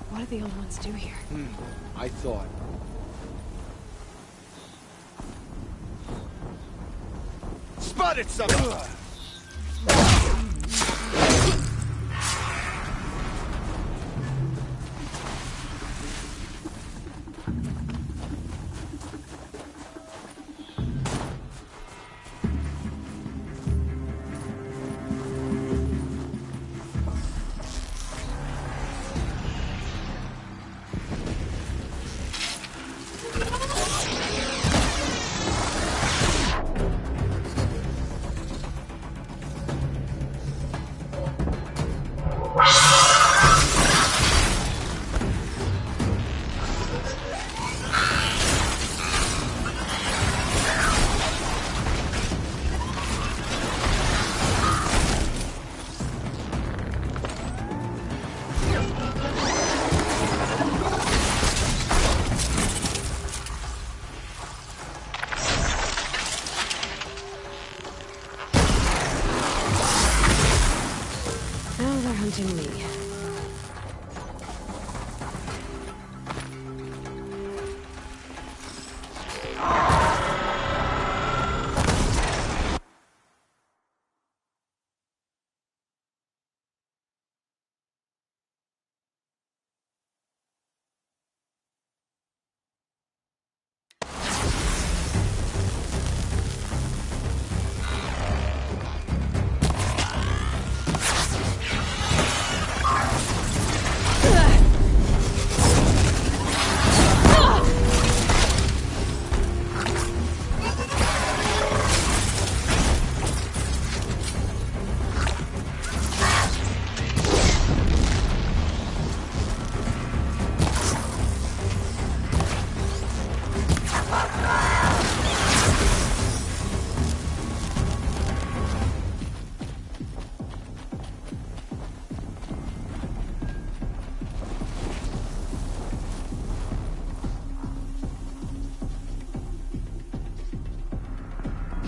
What did the old ones do here? I thought. Spotted something! Hunting me.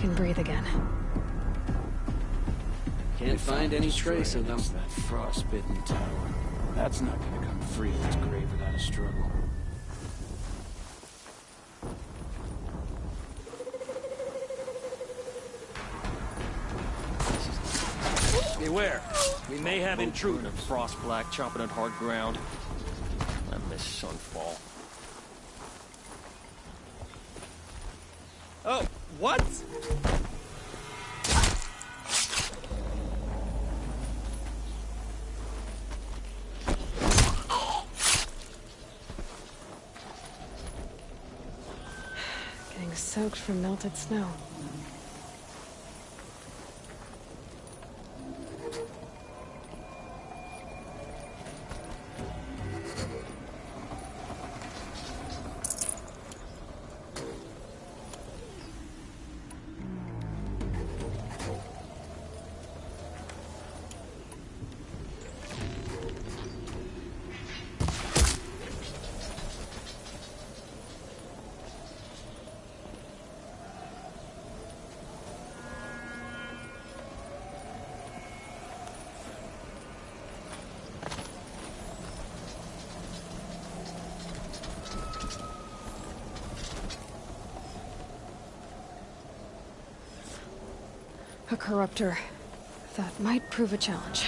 Can breathe again. Can't find any trace of them. That frostbitten tower. That's not gonna come free of its grave without a struggle. Beware. We may have intruders. Frost black chopping at hard ground. I miss Sunfall. Oh, what? Getting soaked from melted snow. A corruptor. That might prove a challenge.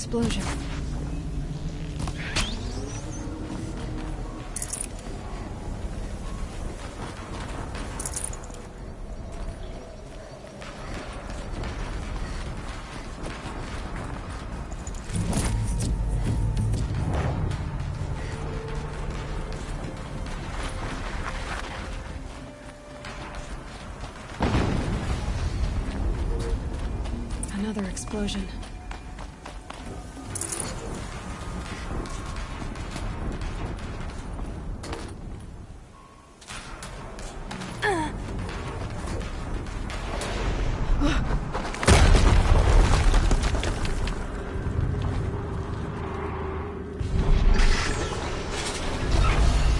explosion. Another explosion.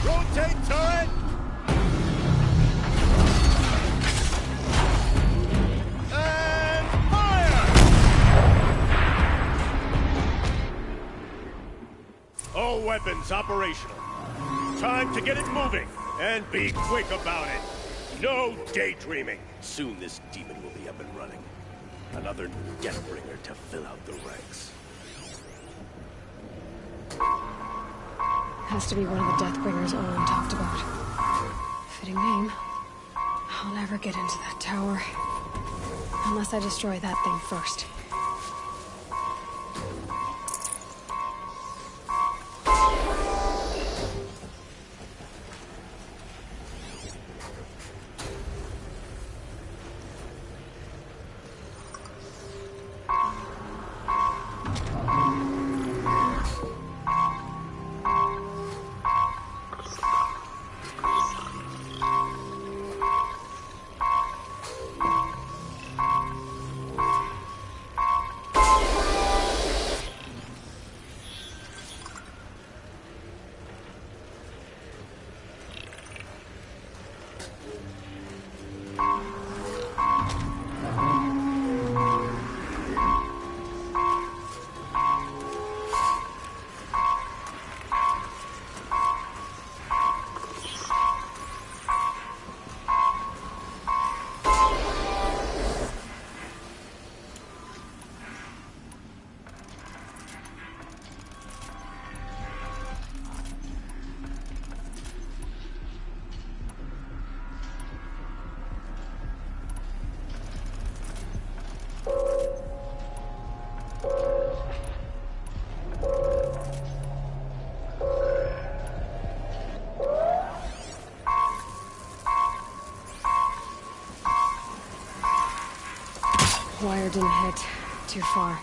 Rotate turret! And fire! All weapons operational. Time to get it moving, and be quick about it. No daydreaming. Soon this demon will be up and running. Another Deathbringer to fill out the ranks. Has to be one of the Deathbringers Olin talked about. Fitting name. I'll never get into that tower. Unless I destroy that thing first. Wire didn't hit. Too far.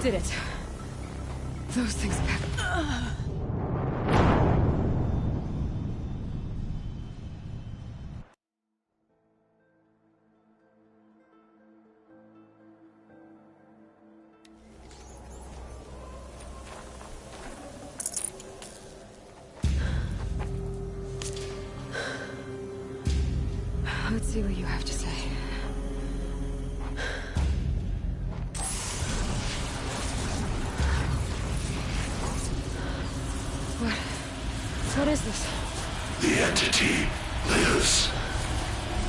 Did it. Those things back. Let's see what you have to say. What is this? The entity lives.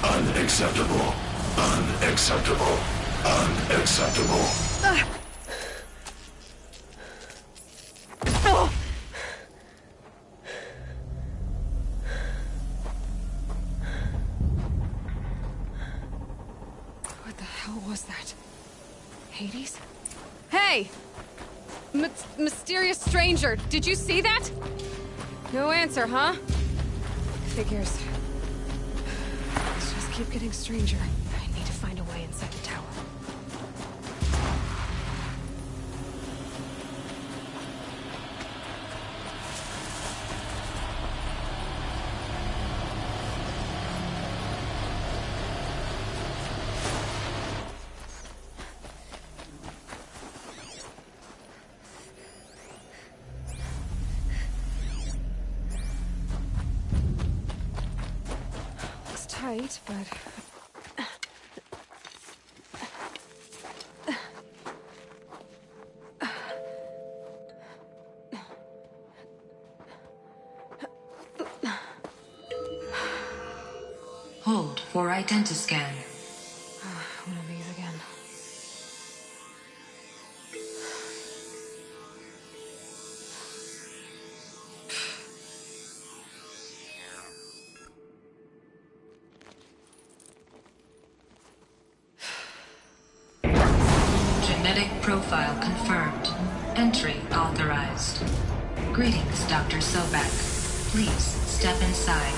Unacceptable. Unacceptable. Unacceptable. What the hell was that? Hades? Hey! Mysterious stranger, did you see that? No answer, huh? Figures. Let's just keep getting stranger. I need to find a way inside the tower. Tight, but... Hold for identiscan. One of these again. Genetic profile confirmed. Entry authorized. Greetings, Dr. Sobek. Please step inside.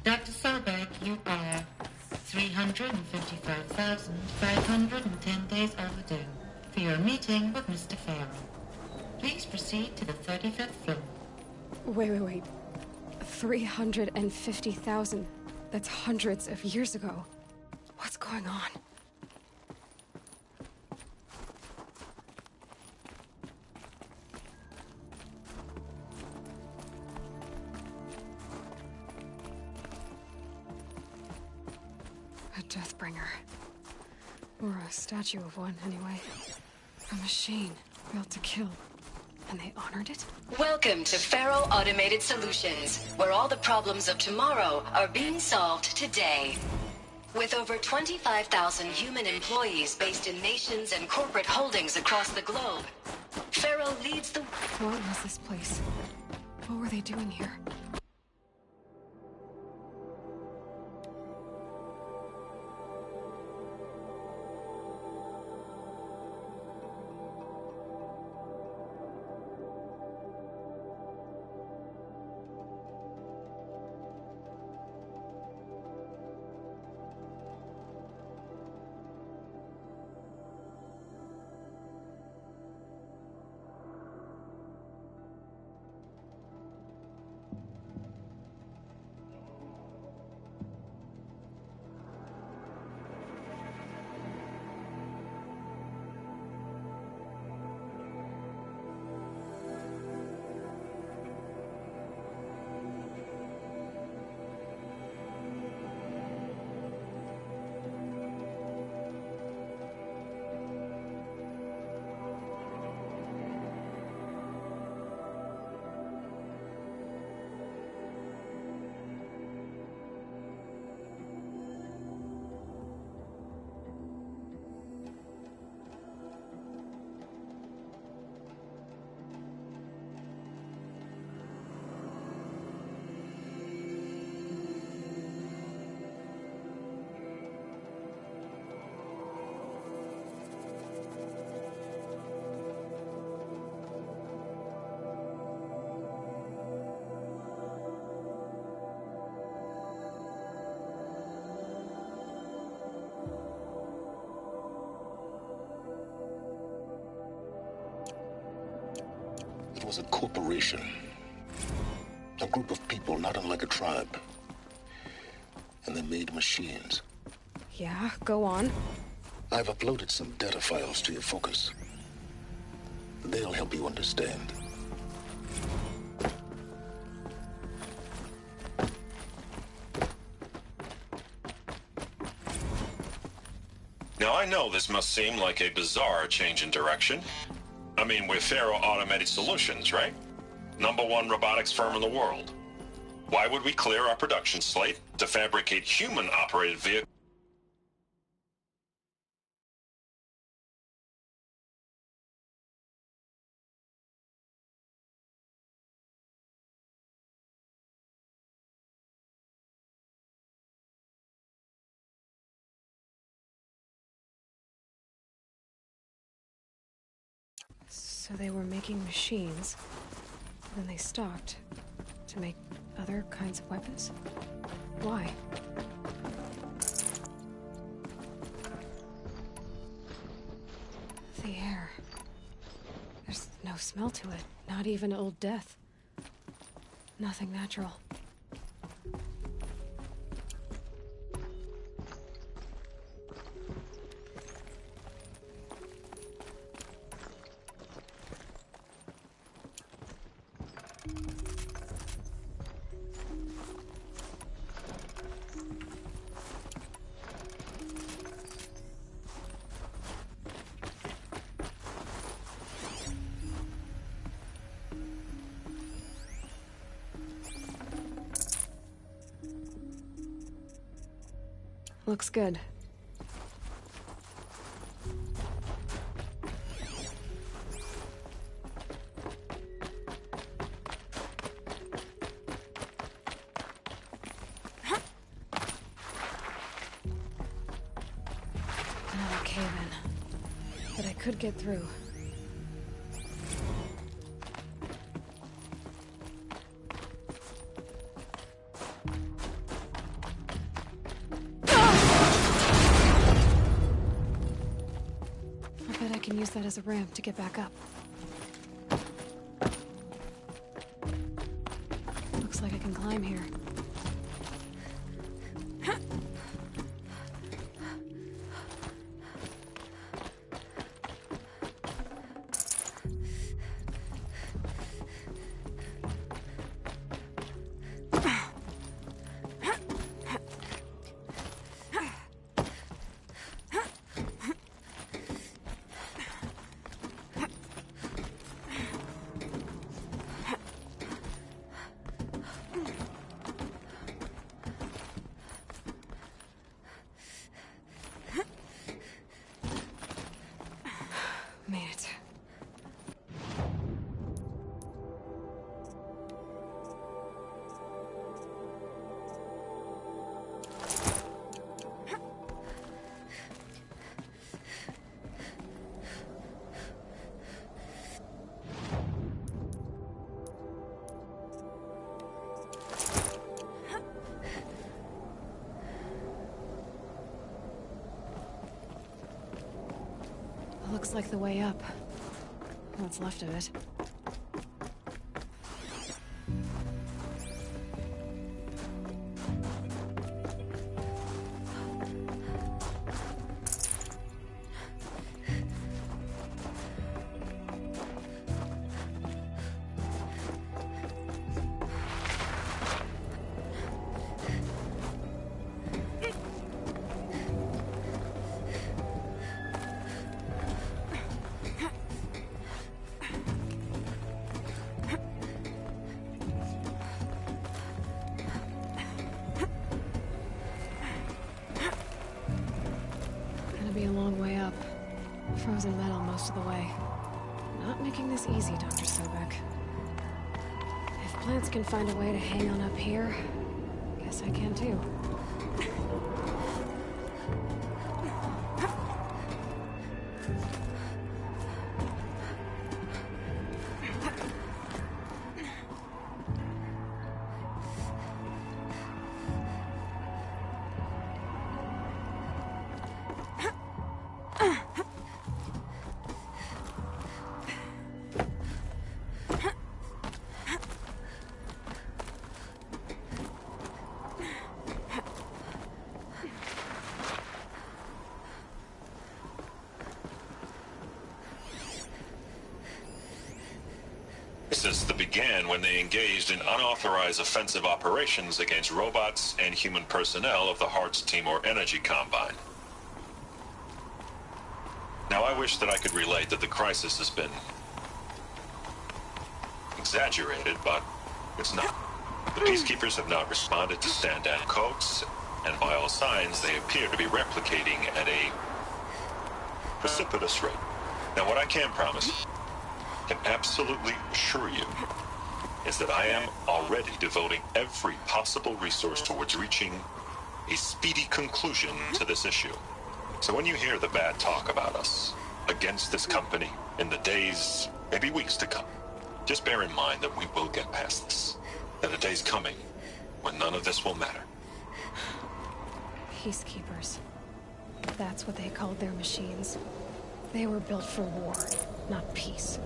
Dr. Sobek, you are 355,510 days overdue for your meeting with Mr. Farrell. Please proceed to the 35th floor. Wait. 350,000. That's hundreds of years ago. What's going on? A Deathbringer. Or a statue of one, anyway. A machine built to kill. And they honored it? Welcome to Faro Automated Solutions, where all the problems of tomorrow are being solved today. With over 25,000 human employees based in nations and corporate holdings across the globe, Faro leads the... What was this place? What were they doing here? was a corporation. A group of people not unlike a tribe. And they made machines. Yeah, go on. I've uploaded some data files to your focus. They'll help you understand. Now, I know this must seem like a bizarre change in direction. I mean, we're Faro Automated Solutions, right? #1 robotics firm in the world. Why would we clear our production slate to fabricate human-operated vehicles? So they were making machines, then they stopped to make other kinds of weapons? Why? The air. There's no smell to it, not even Old Death. Nothing natural. Looks good. Another cave-in. But I could get through. I can use that as a ramp to get back up. Looks like I can climb here. Made it. Looks like the way up. What's left of it. Be a long way up. Frozen metal most of the way. Not making this easy, Dr. Sobek. If plants can find a way to hang on up here, guess I can too. crisis that began when they engaged in unauthorized offensive operations against robots and human personnel of the Hearts Timor Energy Combine. Now, I wish that I could relate that the crisis has been exaggerated, but it's not. The Peacekeepers have not responded to stand-down codes, and by all signs, they appear to be replicating at a precipitous rate. Now, what I can promise, can absolutely assure you, is that I am already devoting every possible resource towards reaching a speedy conclusion to this issue. So when you hear the bad talk about us against this company in the days, maybe weeks to come, just bear in mind that we will get past this. That a day's coming when none of this will matter. Peacekeepers. That's what they called their machines. They were built for war, not peace.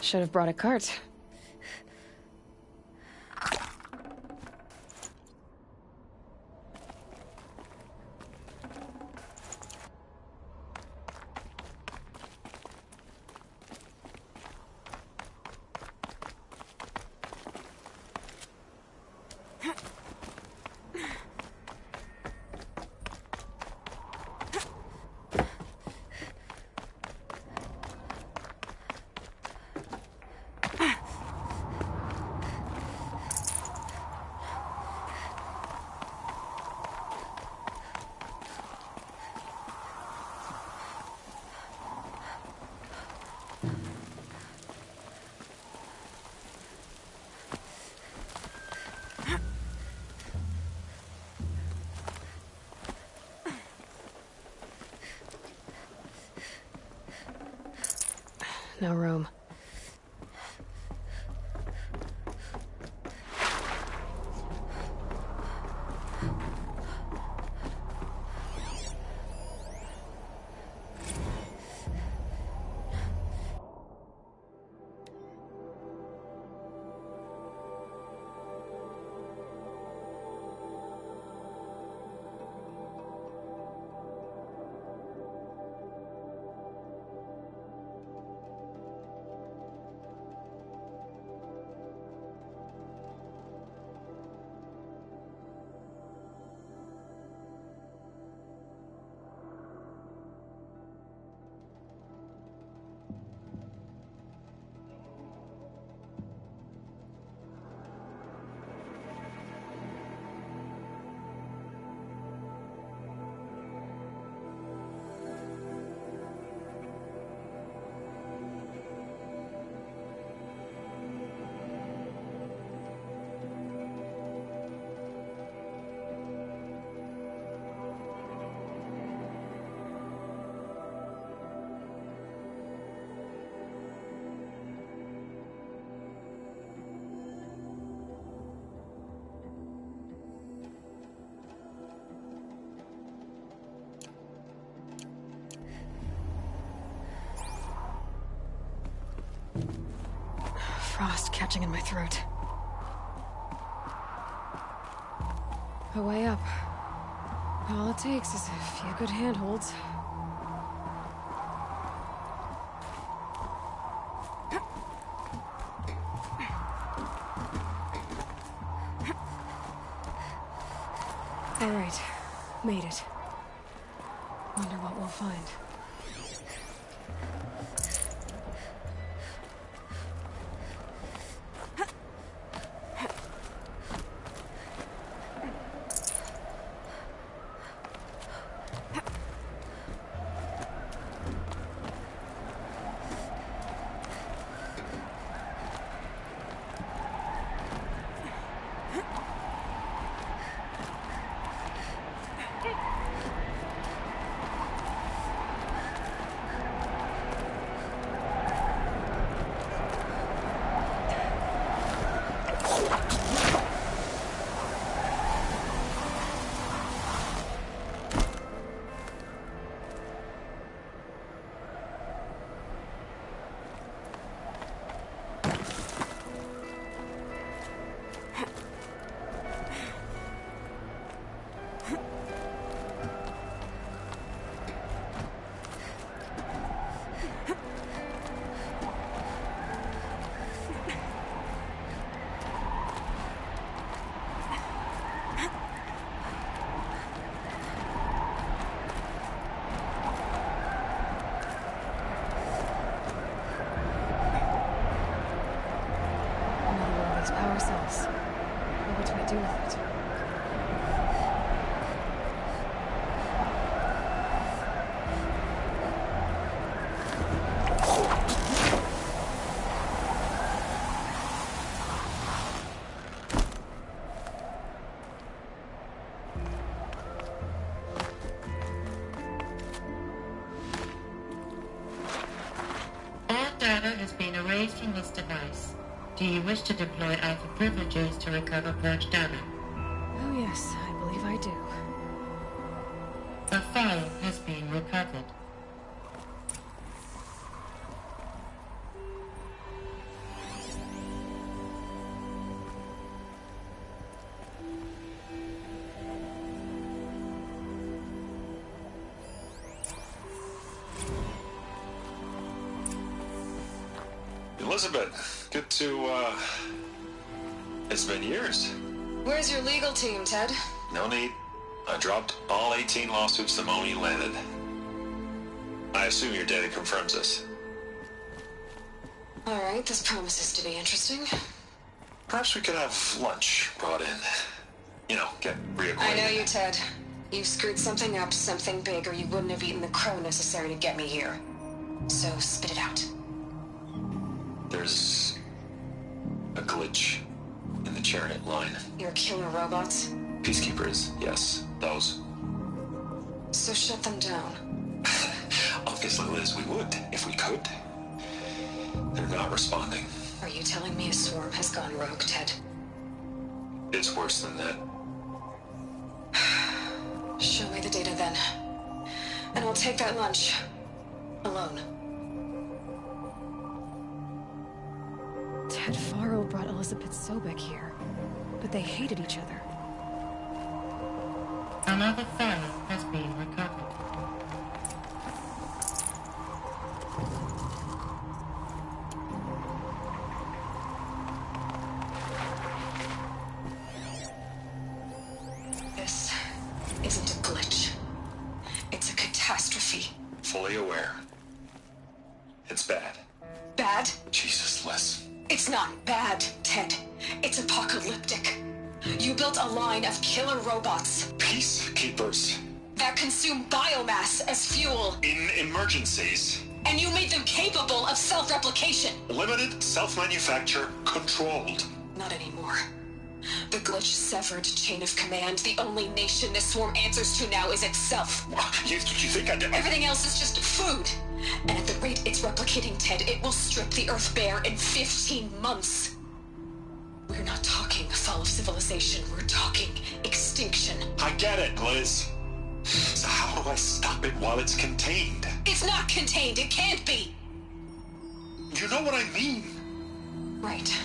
Should have brought a cart. No room. Frost catching in my throat. A way up. All it takes is a few good handholds. All right, made it. Wonder what we'll find. Power cells. What do I do with it? All data has been erased from this device. Do you wish to deploy Alpha privileges to recover purged data? Oh yes, I believe I do. A file has been recovered. Elizabeth, good to, it's been years. Where's your legal team, Ted? No need. I dropped all 18 lawsuits the moment you landed. I assume your data confirms this. All right, this promises to be interesting. Perhaps we could have lunch brought in. You know, get reacquainted. I know you, Ted. You screwed something up, something big, or you wouldn't have eaten the crow necessary to get me here. So spit it out. There's a glitch in the chariot line. Your killer robots? Peacekeepers, yes, those. So shut them down. Obviously, Liz, we would, if we could. They're not responding. Are you telling me a swarm has gone rogue, Ted? It's worse than that. Show me the data then. And I'll take that lunch. Alone. Ted Faro brought Elizabeth Sobek here, but they hated each other. Another phone has been recovered. This isn't a glitch. It's a catastrophe. Fully aware. It's bad. Bad? Jesus, Liz. It's not bad, Ted. It's apocalyptic. You built a line of killer robots Peacekeepers. that consume biomass as fuel, In emergencies. and you made them capable of self-replication. Limited, self-manufacture, controlled. Not anymore. The glitch severed chain of command. The only nation this swarm answers to now is itself. You think I did? Everything else is just food. And at the rate it's replicating, Ted, it will strip the Earth bare in 15 months. We're not talking fall of civilization. We're talking extinction. I get it, Liz. So how do I stop it while it's contained? It's not contained. It can't be. You know what I mean. Right.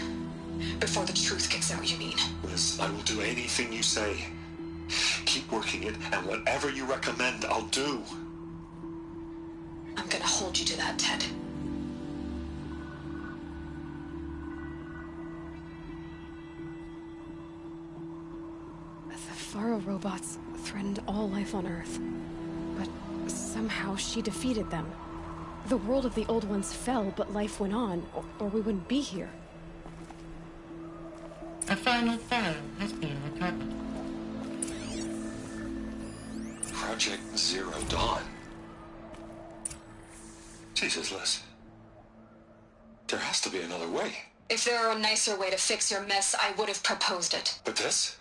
Before the truth gets out, you mean? Liz, I will do anything you say. Keep working it, and whatever you recommend, I'll do. I'm gonna hold you to that, Ted. The Faro robots threatened all life on Earth, but somehow she defeated them. The world of the old ones fell, but life went on, or we wouldn't be here. A final phone has been recovered. Project Zero Dawn. Jesus, Liz. There has to be another way. If there were a nicer way to fix your mess, I would have proposed it. But this?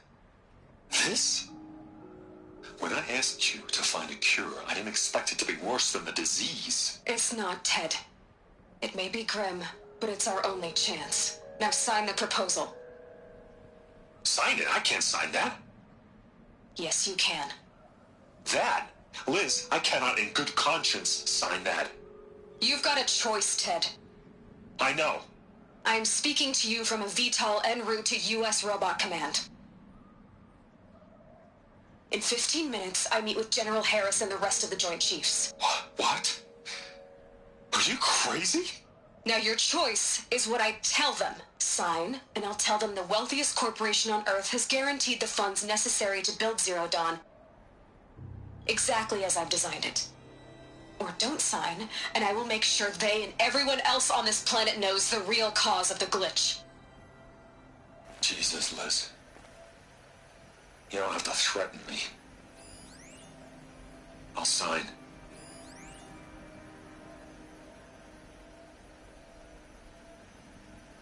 This? When I asked you to find a cure, I didn't expect it to be worse than the disease. It's not, Ted. It may be grim, but it's our only chance. Now sign the proposal. Sign it? I can't sign that. Yes, you can. That? Liz, I cannot in good conscience sign that. You've got a choice, Ted. I know. I'm speaking to you from a VTOL en route to U.S. Robot Command. In 15 minutes, I meet with General Harris and the rest of the Joint Chiefs. What? Are you crazy? Now your choice is what I tell them. Sign, and I'll tell them the wealthiest corporation on Earth has guaranteed the funds necessary to build Zero Dawn. Exactly as I've designed it. Or don't sign, and I will make sure they and everyone else on this planet knows the real cause of the glitch. Jesus, Liz. You don't have to threaten me. I'll sign.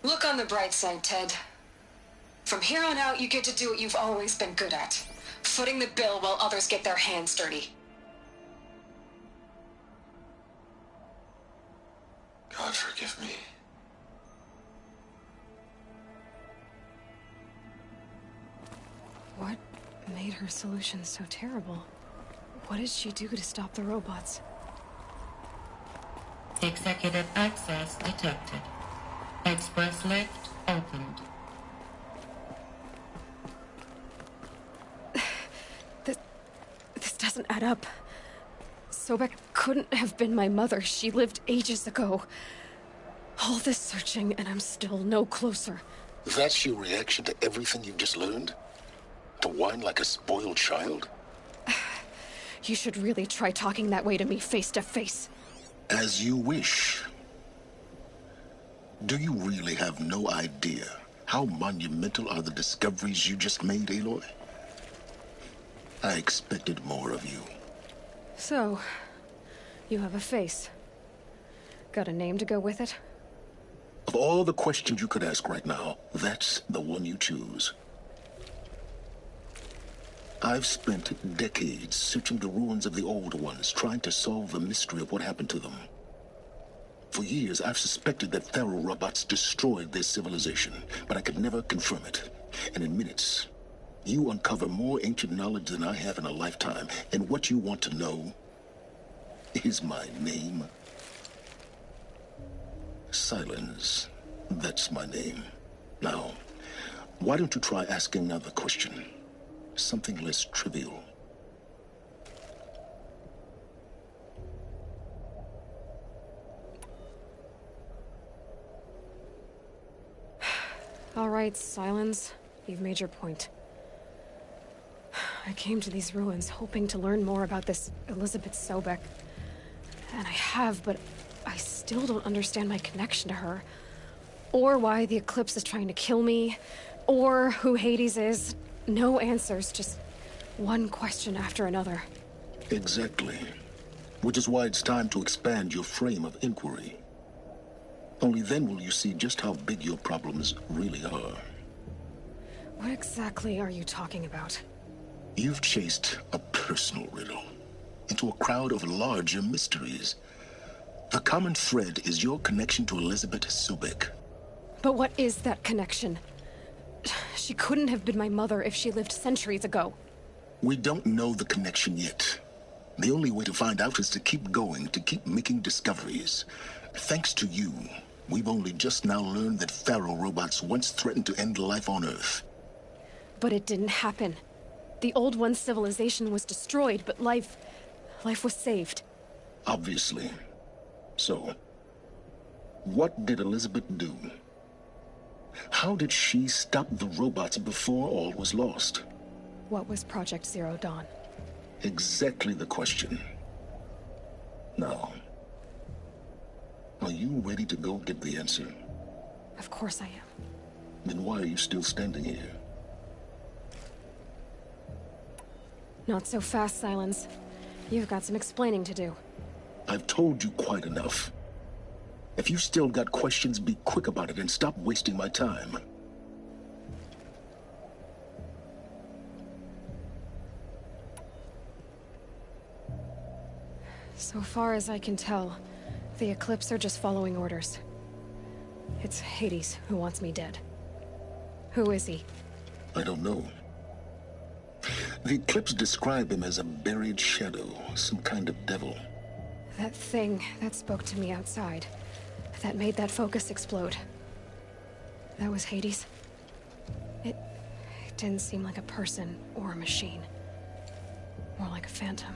Look on the bright side, Ted. From here on out, you get to do what you've always been good at. Footing the bill while others get their hands dirty. God forgive me. What made her solution so terrible? What did she do to stop the robots? Executive access detected. Express lift opened. This doesn't add up. Sobek couldn't have been my mother. She lived ages ago. All this searching, and I'm still no closer. That's your reaction to everything you've just learned? To whine like a spoiled child? You should really try talking that way to me face to face. As you wish. Do you really have no idea how monumental are the discoveries you just made, Aloy? I expected more of you. So, you have a face. Got a name to go with it? Of all the questions you could ask right now, that's the one you choose. I've spent decades searching the ruins of the old ones, trying to solve the mystery of what happened to them. For years, I've suspected that Faro robots destroyed their civilization, but I could never confirm it. And in minutes, you uncover more ancient knowledge than I have in a lifetime, and what you want to know is my name. Silence. That's my name. Now, why don't you try asking another question? Something less trivial. All right, Silence. You've made your point. I came to these ruins hoping to learn more about this Elizabeth Sobek. And I have, but I still don't understand my connection to her. Or why the Eclipse is trying to kill me. Or who Hades is. No answers, just one question after another. Exactly. Which is why it's time to expand your frame of inquiry. Only then will you see just how big your problems really are. What exactly are you talking about? You've chased a personal riddle into a crowd of larger mysteries. The common thread is your connection to Elizabeth Sobek. But what is that connection? She couldn't have been my mother if she lived centuries ago. We don't know the connection yet. The only way to find out is to keep going, to keep making discoveries. Thanks to you, we've only just now learned that Faro robots once threatened to end life on Earth. But it didn't happen. The Old One's civilization was destroyed, but life was saved. Obviously. So, what did Elizabeth do? How did she stop the robots before all was lost? What was Project Zero Dawn? Exactly the question. Now, are you ready to go get the answer? Of course I am. Then why are you still standing here? Not so fast, Silence. You've got some explaining to do. I've told you quite enough. If you still got questions, be quick about it and stop wasting my time. So far as I can tell, the Eclipse are just following orders. It's Hades who wants me dead. Who is he? I don't know. The Eclipse describe him as a buried shadow, some kind of devil. That thing that spoke to me outside, that made that focus explode. That was Hades? It didn't seem like a person or a machine. More like a phantom.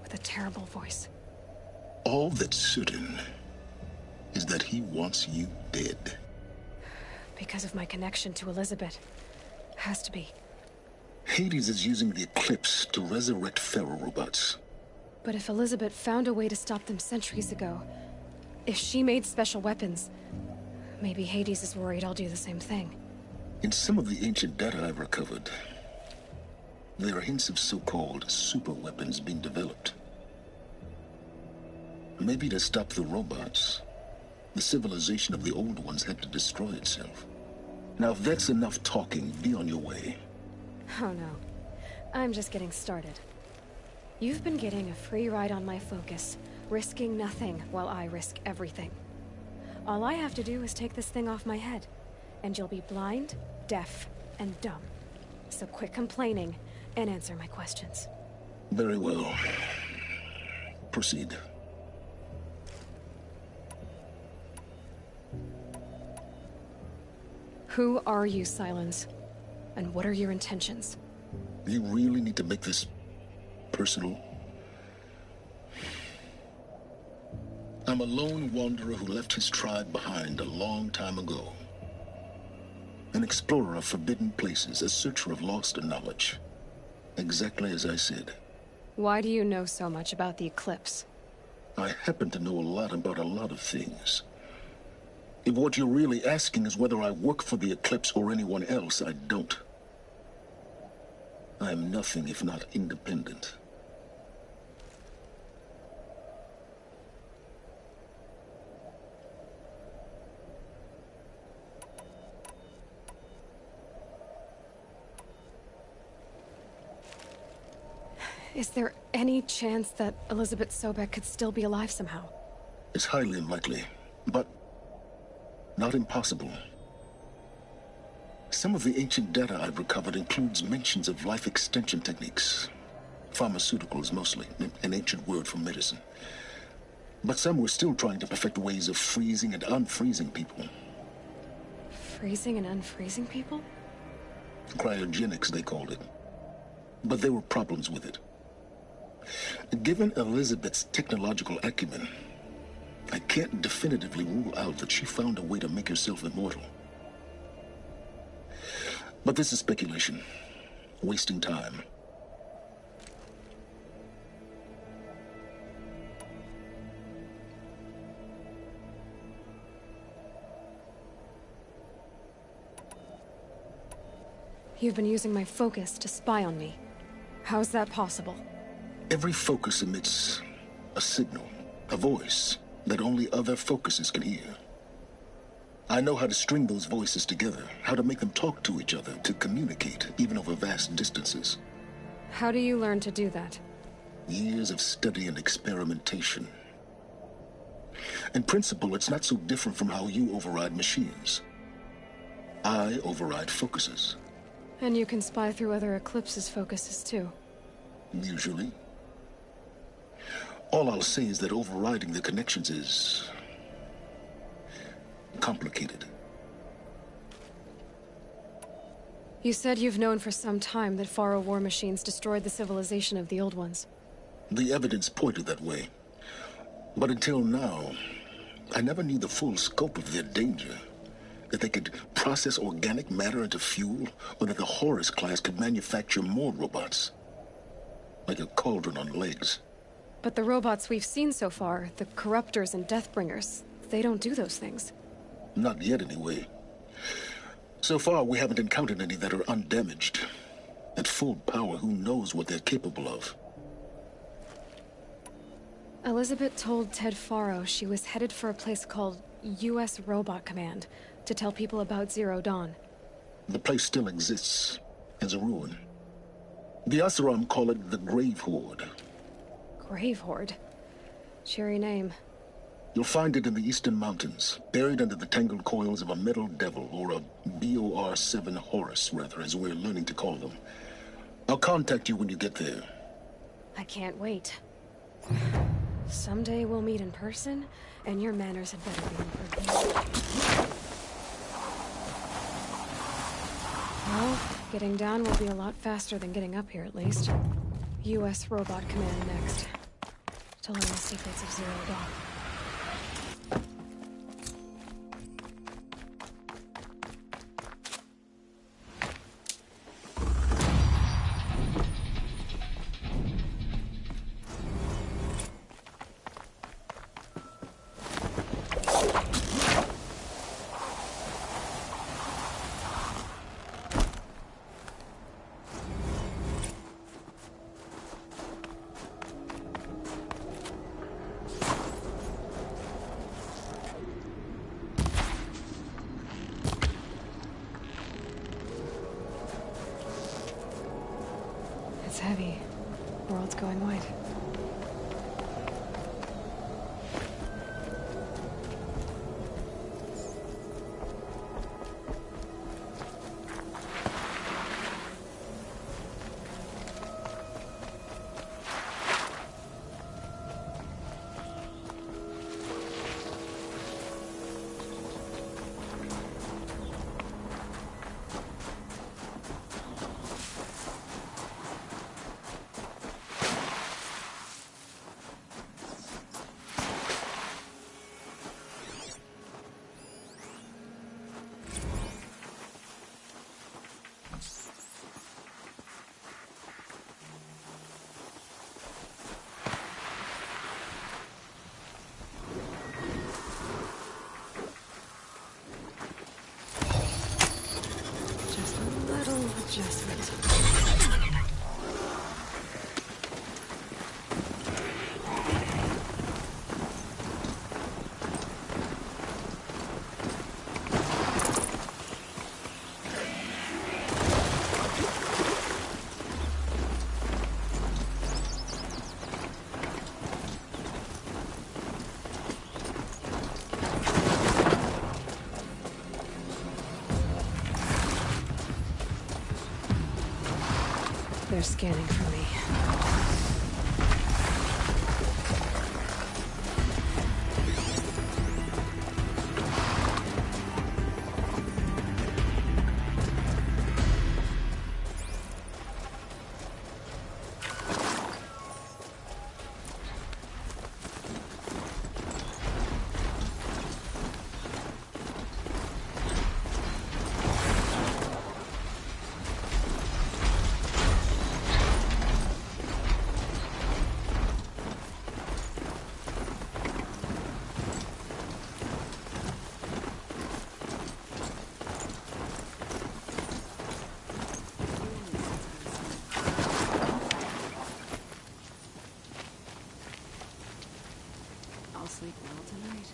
With a terrible voice. All that's certain is that he wants you dead. Because of my connection to Elizabeth. Has to be. Hades is using the Eclipse to resurrect Faro robots. But if Elizabeth found a way to stop them centuries ago, if she made special weapons, maybe Hades is worried I'll do the same thing. In some of the ancient data I've recovered, there are hints of so-called super weapons being developed. Maybe to stop the robots, the civilization of the old ones had to destroy itself. Now if that's enough talking, be on your way. Oh no, I'm just getting started. You've been getting a free ride on my focus, risking nothing while I risk everything. All I have to do is take this thing off my head, and you'll be blind, deaf, and dumb. So quit complaining and answer my questions. Very well. Proceed. Who are you, Silence? And what are your intentions? You really need to make this personal? I'm a lone wanderer who left his tribe behind a long time ago. An explorer of forbidden places, a searcher of lost knowledge. Exactly as I said. Why do you know so much about the Eclipse? I happen to know a lot about a lot of things. If what you're really asking is whether I work for the Eclipse or anyone else, I don't. I am nothing if not independent. Is there any chance that Elizabeth Sobek could still be alive somehow? It's highly unlikely, but not impossible. Some of the ancient data I've recovered includes mentions of life extension techniques. Pharmaceuticals, mostly, an ancient word for medicine. But some were still trying to perfect ways of freezing and unfreezing people. Freezing and unfreezing people? Cryogenics, they called it. But there were problems with it. Given Elizabeth's technological acumen, I can't definitively rule out that she found a way to make herself immortal. But this is speculation. Wasting time. You've been using my focus to spy on me. How's that possible? Every focus emits a signal, a voice, that only other focuses can hear. I know how to string those voices together, how to make them talk to each other, to communicate, even over vast distances. How do you learn to do that? Years of study and experimentation. In principle, it's not so different from how you override machines. I override focuses. And you can spy through other Eclipse's focuses too? Usually. All I'll say is that overriding the connections is complicated. You said you've known for some time that Faro war machines destroyed the civilization of the Old Ones. The evidence pointed that way. But until now, I never knew the full scope of their danger. That they could process organic matter into fuel, or that the Horus class could manufacture more robots. Like a cauldron on legs. But the robots we've seen so far, the Corruptors and Deathbringers, they don't do those things. Not yet, anyway. So far, we haven't encountered any that are undamaged. At full power, who knows what they're capable of? Elizabeth told Ted Faro she was headed for a place called U.S. Robot Command to tell people about Zero Dawn. The place still exists, as a ruin. The Oseram call it the Grave Horde. Grave Horde? Cheery name. You'll find it in the Eastern Mountains, buried under the tangled coils of a metal devil, or a BOR-7 Horus, rather, as we're learning to call them. I'll contact you when you get there. I can't wait. Someday we'll meet in person, and your manners had better be improved. Well, getting down will be a lot faster than getting up here, at least. U.S. Robot Command next. To learn the secrets of Zero Dawn. It's heavy. World's going white. They're scanning for me. I'll sleep well tonight.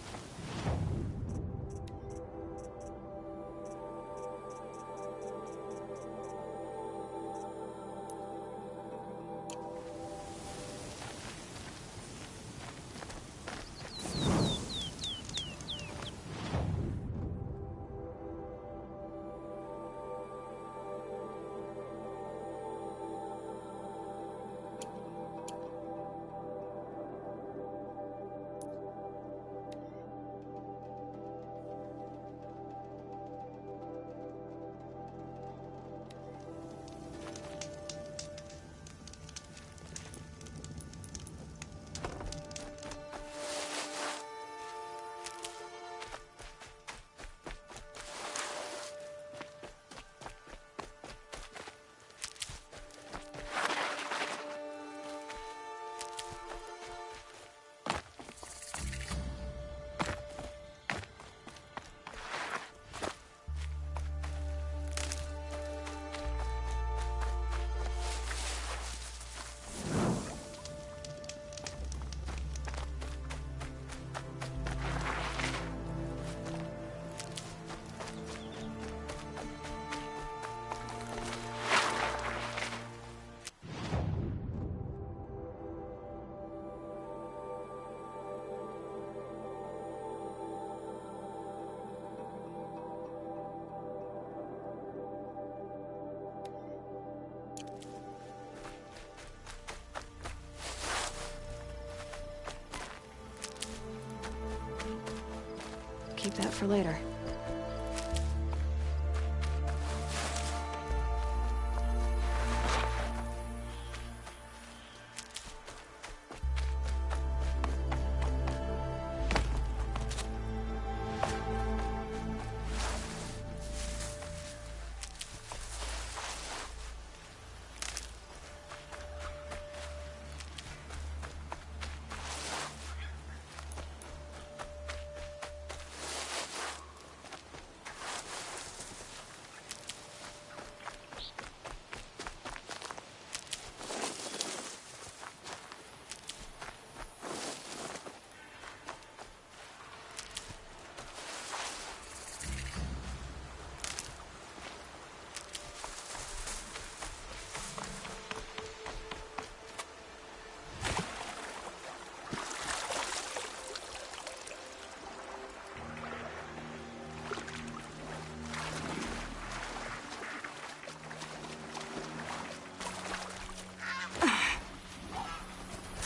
Keep that for later.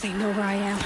They know where I am.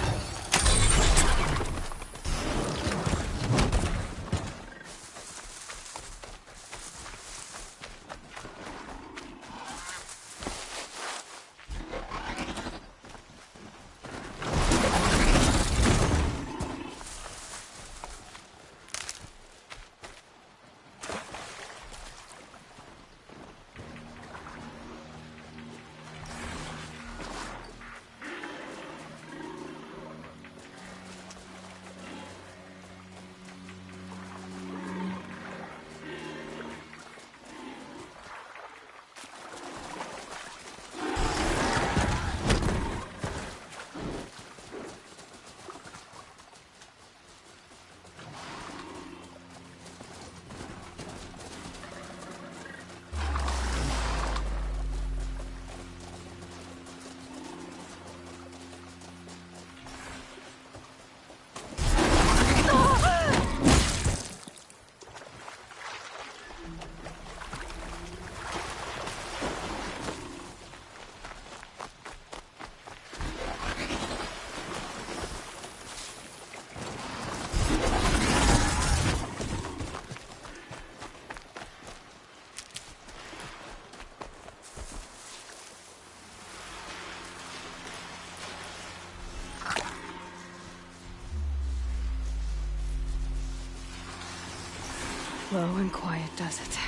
Slow and quiet does it.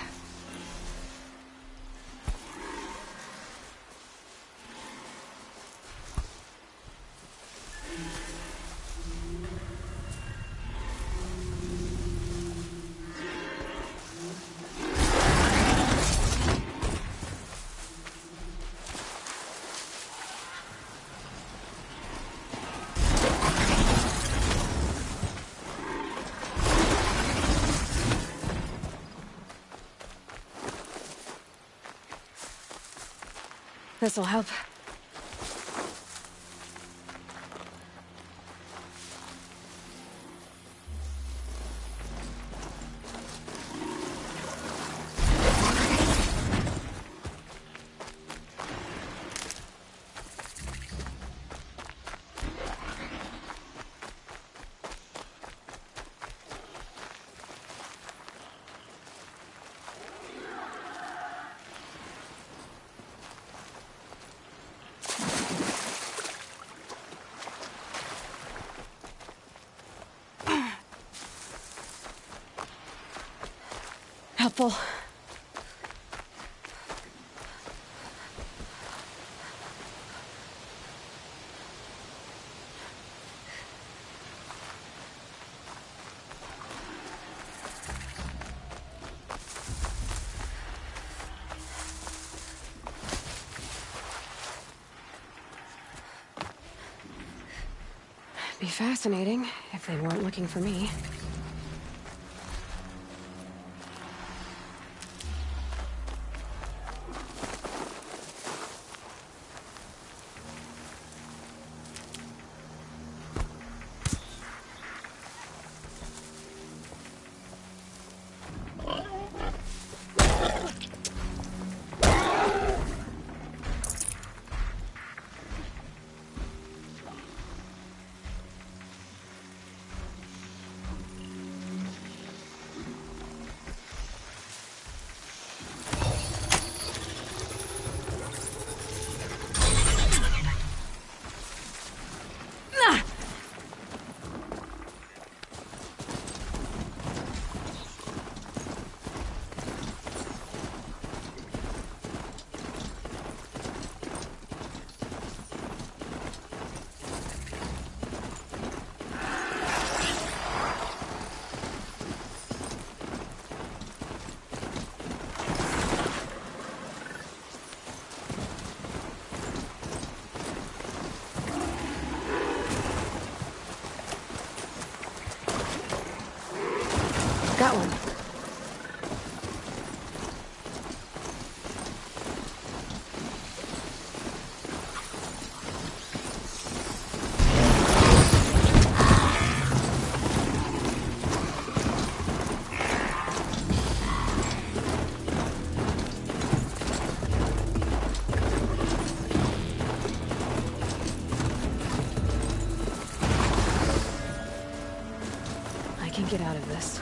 This'll help. Helpful. Be fascinating if they weren't looking for me. Got one. I can get out of this.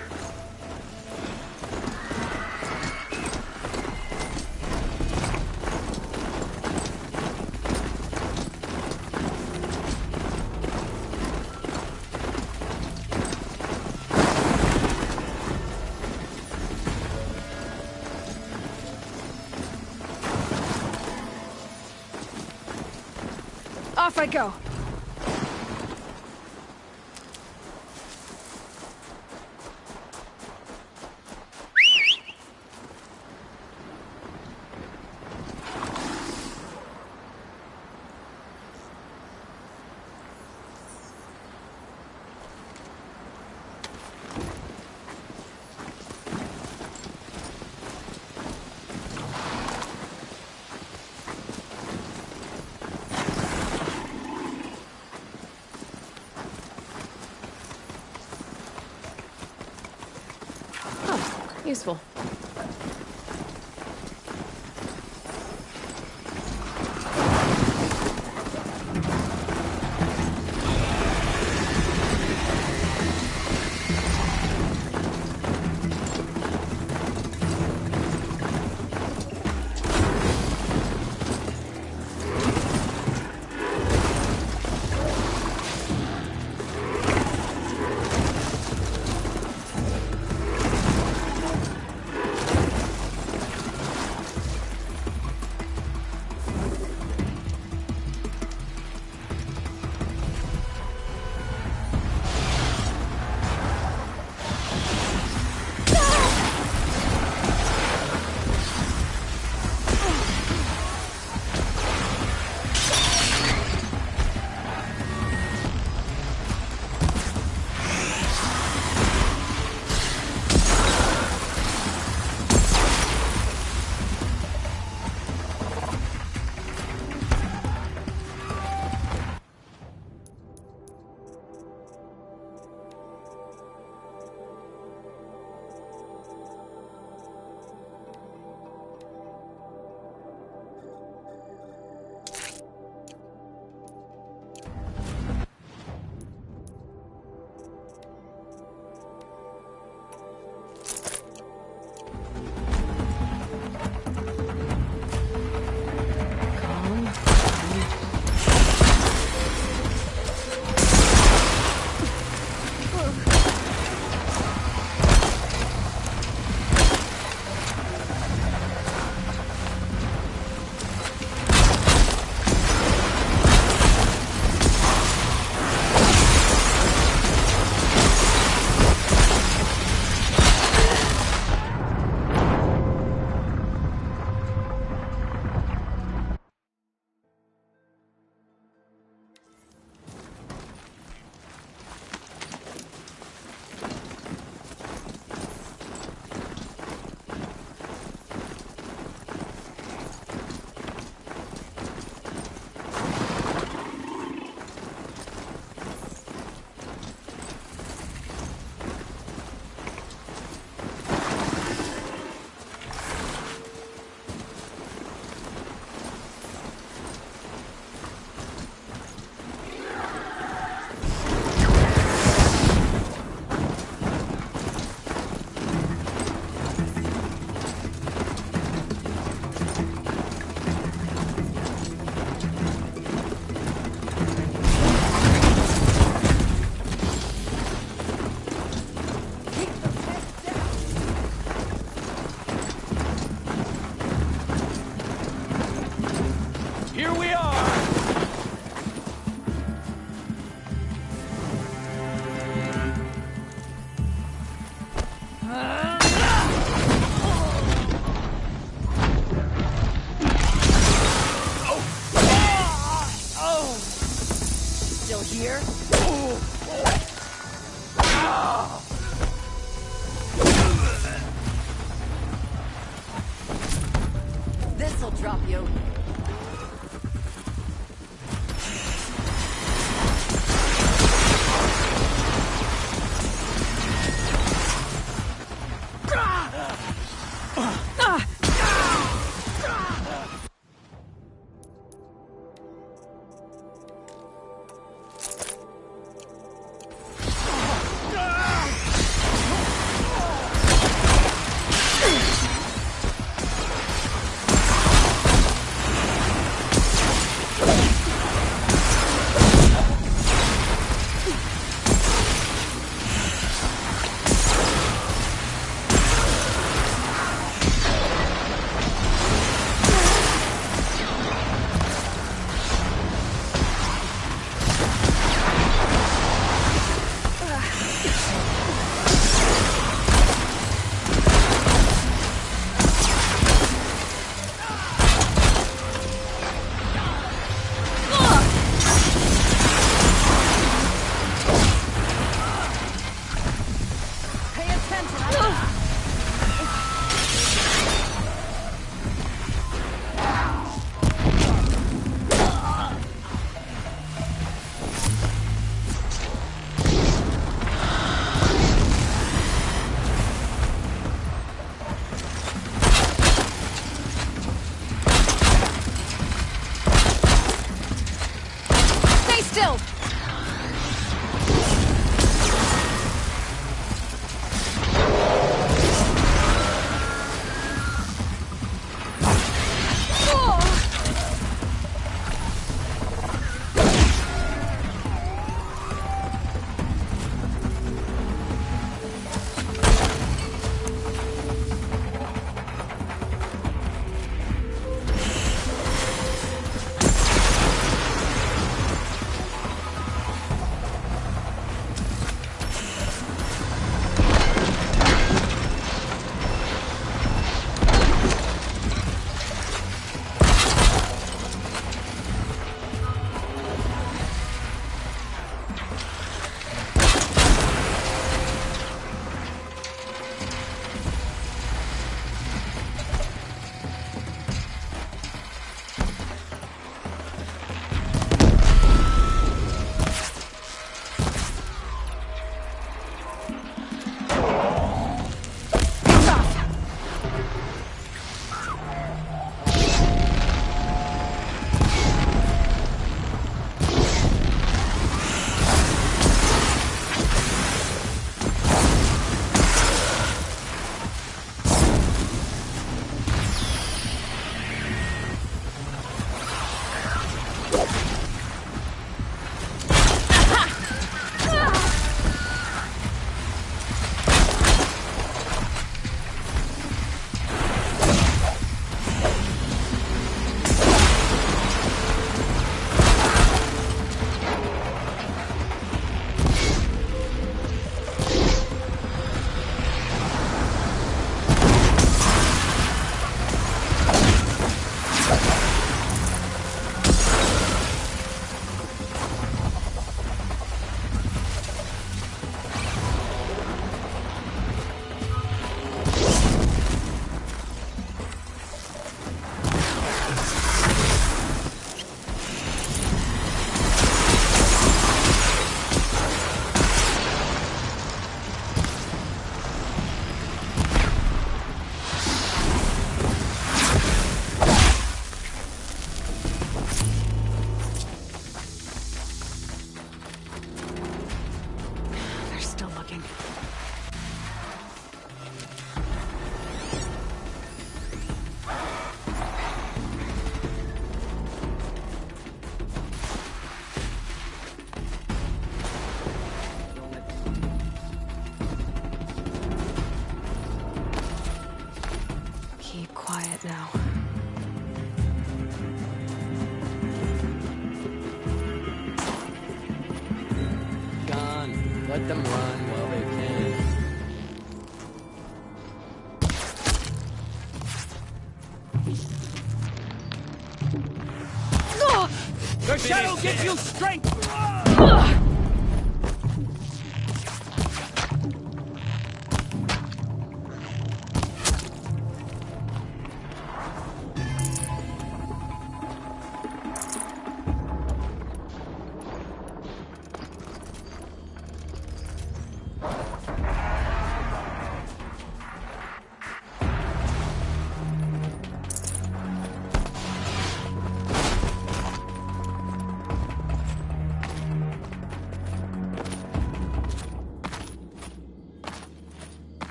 Off I go. Useful. here? This'll drop you. Still! now. Gone. Let them run while they can. The shadow gives you strength!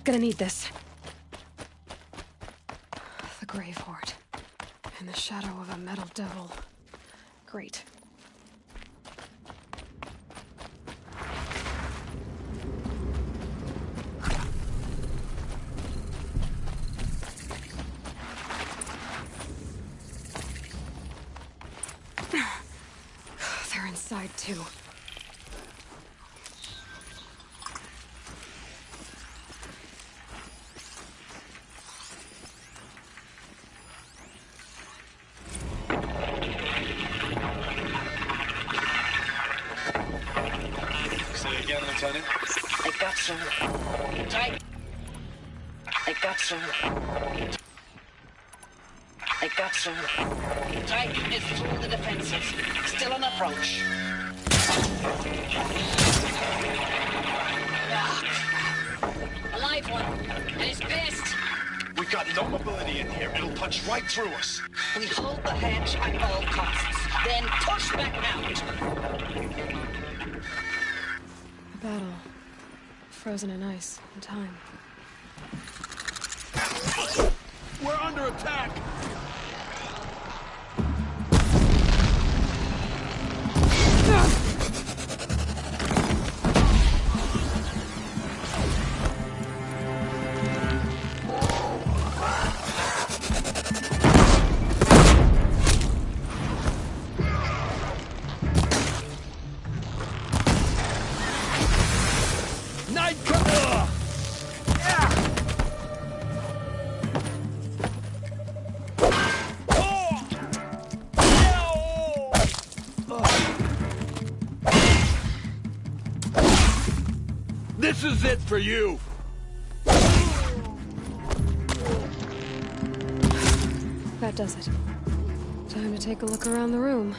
Gonna need this. The Grave Horde. In the shadow of a metal devil. Great. They're inside too. Lieutenant? I got some. Tight. I got some. I got some. Titan is through the defenses. Still an approach. A live one. And it's pissed. We got no mobility in here. It'll punch right through us. We hold the hedge at all costs. Then push back out. A battle. Frozen in ice and time. We're under attack! This is it for you! That does it. Time to take a look around the room.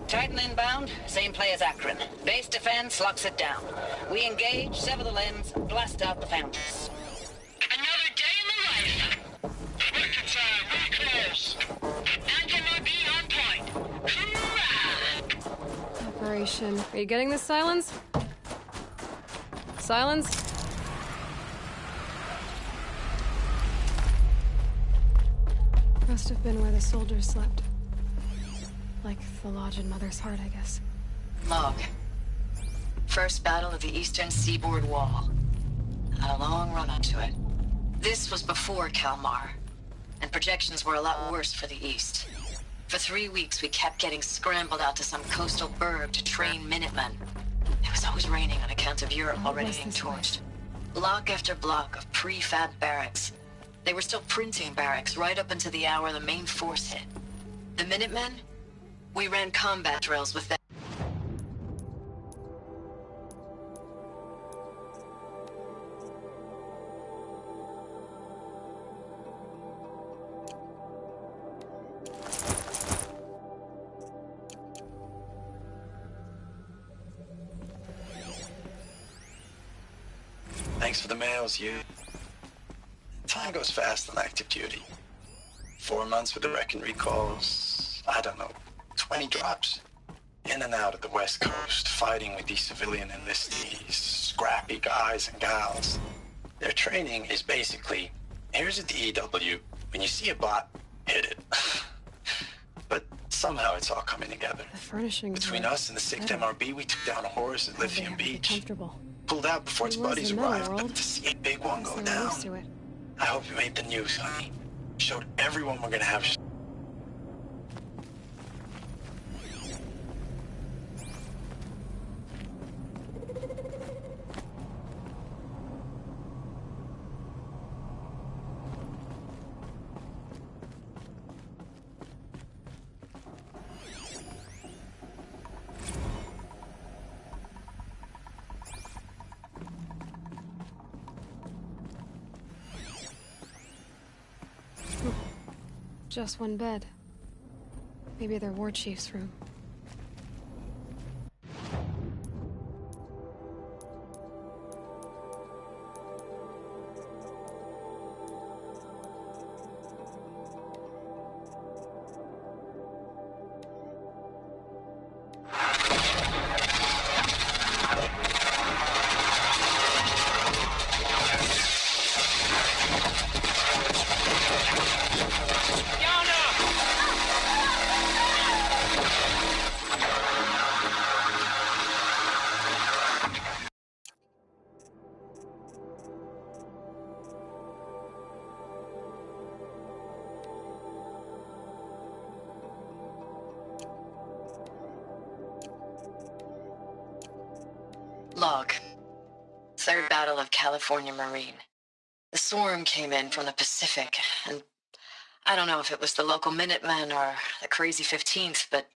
Titan inbound, same play as Akron. Base defense locks it down. We engage, sever the lens, blast out the fountains. Another day in the life. Reconcile, we're close. Anti-MOB on point. Hoorah! Operation. Are you getting this, Silence? Silence? Must have been where the soldiers slept. Like the lodge in Mother's Heart, I guess. Log. First battle of the Eastern Seaboard Wall. Had a long run up to it. This was before Kalmar, and projections were a lot worse for the East. For 3 weeks, we kept getting scrambled out to some coastal burg to train Minutemen. It was always raining on account of Europe already being torched. Block after block of prefab barracks. They were still printing barracks right up until the hour the main force hit. The Minutemen? We ran combat drills with them. Thanks for the mails, you. Time goes fast on active duty. 4 months with the wreck and recalls, I don't know, 20 drops. In and out of the West Coast, fighting with these civilian enlistees, scrappy guys and gals. Their training is basically, here's a DEW, when you see a bot, hit it. But somehow it's all coming together. The furnishings Between us and the 6th MRB, we took down a horse at Lithium Beach. Pulled out before its It was buddies the metal arrived, world. but to see a big one go So down. used to it. I hope you made the news, honey. Showed everyone we're gonna have. Just one bed. Maybe their war chief's room. Log. Third Battle of California Marine. The swarm came in from the Pacific, and I don't know if it was the local Minutemen or the crazy 15th, but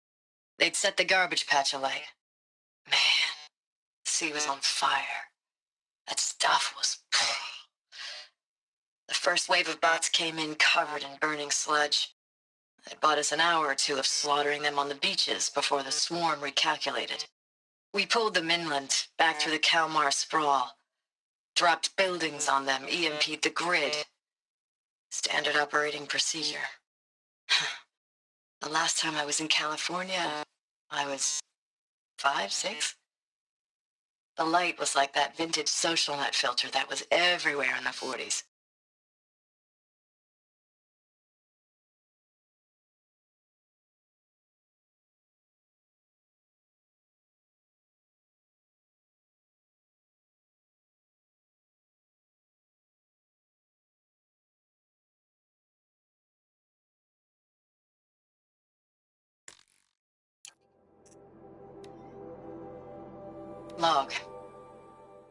they'd set the garbage patch alight. Man, the sea was on fire. That stuff was... The first wave of bots came in covered in burning sludge. It bought us an hour or two of slaughtering them on the beaches before the swarm recalculated. We pulled them inland, back through the Kalmar sprawl. Dropped buildings on them, EMP'd the grid. Standard operating procedure. The last time I was in California, I was 5, 6? The light was like that vintage social net filter that was everywhere in the 40s. Log.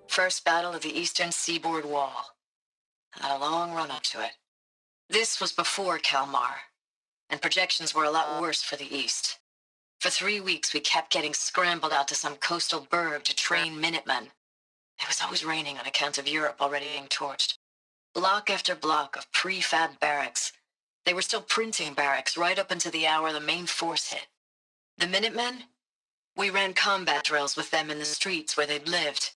First battle of the Eastern Seaboard Wall. Had a long run up to it. This was before Kalmar, and projections were a lot worse for the East. For 3 weeks, we kept getting scrambled out to some coastal burg to train Minutemen. It was always raining on account of Europe already being torched. Block after block of prefab barracks. They were still printing barracks right up until the hour the main force hit. The Minutemen? We ran combat drills with them in the streets where they'd lived,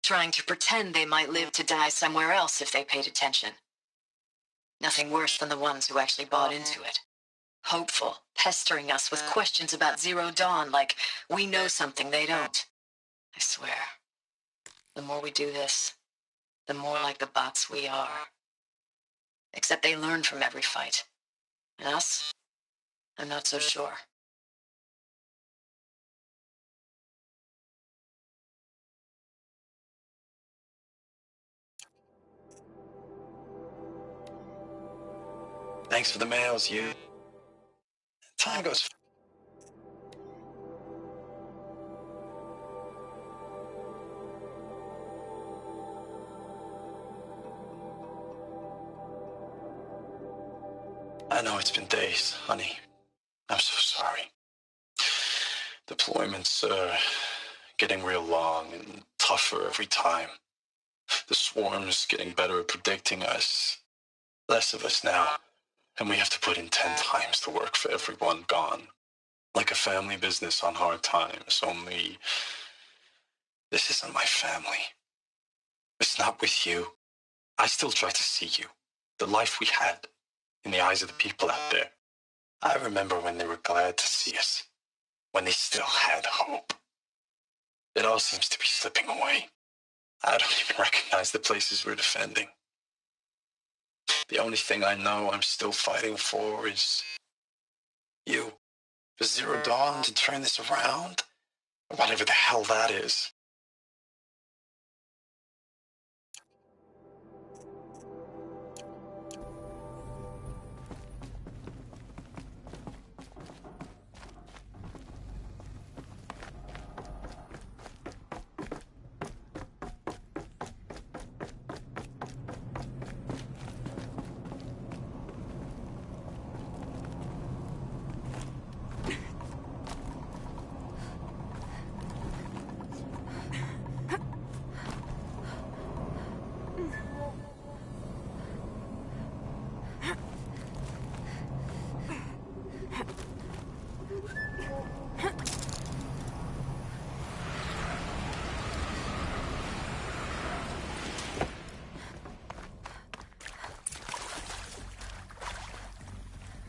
trying to pretend they might live to die somewhere else if they paid attention. Nothing worse than the ones who actually bought into it. Hopeful, pestering us with questions about Zero Dawn like we know something they don't. I swear, the more we do this, the more like the bots we are. Except they learn from every fight. And us? I'm not so sure. Thanks for the mails, you. Time goes... I know it's been days, honey. I'm so sorry. Deployments are getting real long and tougher every time. The swarm's getting better at predicting us. Less of us now. And we have to put in 10 times the work for everyone gone. Like a family business on hard times, only... This isn't my family. It's not with you. I still try to see you. The life we had in the eyes of the people out there. I remember when they were glad to see us. When they still had hope. It all seems to be slipping away. I don't even recognize the places we're defending. The only thing I know I'm still fighting for is you. For Zero Dawn to turn this around, or whatever the hell that is.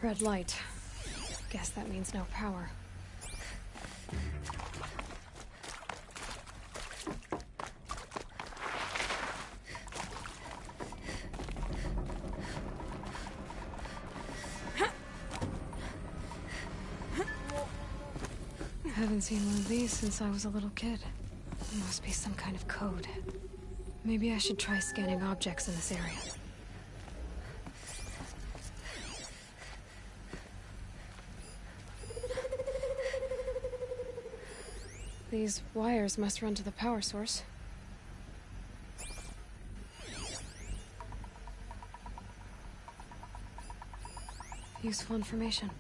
Red light. Guess that means no power. Haven't seen one of these since I was a little kid. There must be some kind of code. Maybe I should try scanning objects in this area. These wires must run to the power source. Useful information.